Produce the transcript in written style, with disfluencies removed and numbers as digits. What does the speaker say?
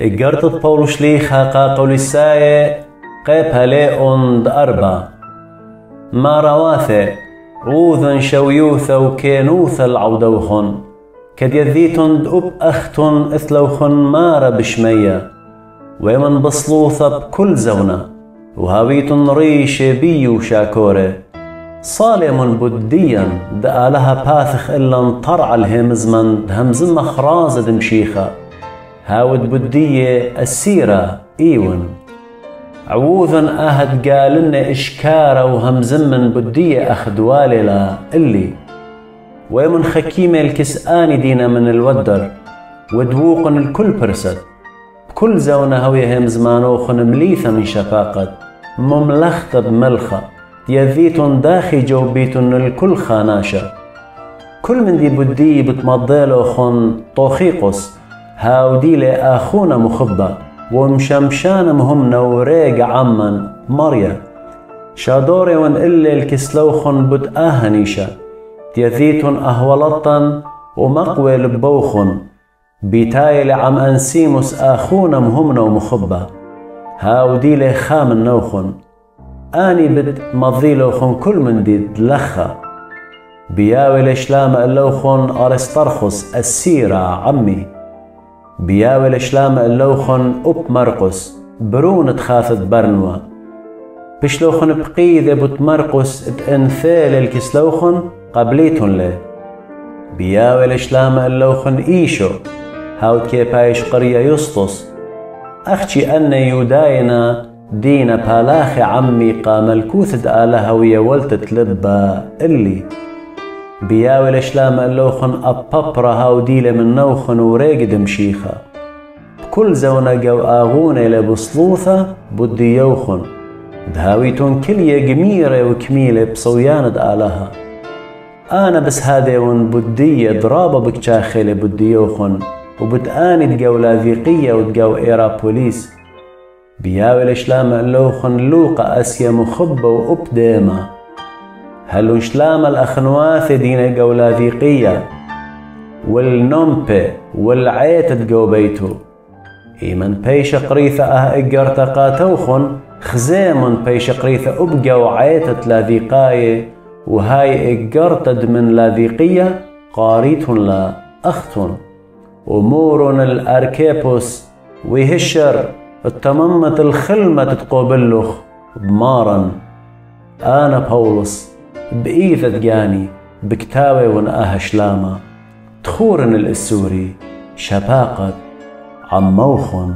إجرتت بولو شليخا قاقو لساي قيبها ليئن أربا ما رواثي عوذا شويوثا وكينوثا العودوخن كد يذيتن أب أختن إثلوخن مارا بشمية ومن بصلوثا بكل زونة وهاويتن ريش بيو شاكوري صالم بديا دقالها باثخ إلا انطرع الهمزمن دهمزم مخرازة دمشيخة هاود بدية السيرة إيون عوذن أهد قالن إشكارة وهمزمن بدية أخدوالي لا إلي ومن خكيمة الكسآني دينا من الودر ودووقن الكل برسد بكل زونة هوية همزمانوخن مليثة من شفاقة مملخت بملخة يذيتن داخي جوبيتن الكل خاناشة كل من دي بدي بتمضيلوخن طوخيقس هاودي لآخونا مخبة ومشمشان مهم نوريق عمن مريا شادوري ون إلي الكسلوخن بتآهنيشة يذيتن أهولطن ومقوي لبوخن بيتاي لعم أنسيموس آخونا مهمنا ومخبة هاودي لي خام نوخن آني بد مضيلوخن كل من دي دلخة بياوي لشلام اللوخن أرسترخص السيرة عمي بياوي لشلام اللوخن أب مرقس برون تخافت برنوة بشلوخن بقيدة بتمرقس تأنثال الكسلوخن قبليتن لي بياوي لشلام اللوخن إيشو هاود كيبايش قرية يسطس أختي أن يوداينا دينا بالاخي عمي قام الكوثد آلها ويولت تلبى اللي بياوي لشلام اللوخن أبابرا هاوديلة من نوخن وريقد مشيخة بكل زونة جو آغونة لبصلوثة بدي يوخن دهاويتون كلية جميرة وكميلة بصوياند آلها أنا بس هادي ون بدية ضرابة بكشاخلة بدي يوخن وبتآني تقو لاذيقية وتقو إيرا بوليس بياوي لشلام اللوخن لوقا أسيا مخبة وأبديما هلو شلام الأخنواث دينا قو لاذيقية والنمبي والعيت تقو بيتو إيمن بيش قريثة إقرتا قاتوخن خزيمن بيش قريثة أبقو عيتت لاذيقاية وهاي إقرتد من لاذيقية قاريتن لا أختن أمورن الأركيبوس ويهشر التممة الخلمة تتقوبلخ بمارا أنا بولس بإيثة جاني بكتاوي ونآها شلامة تخورن الإسوري شباقة عموخن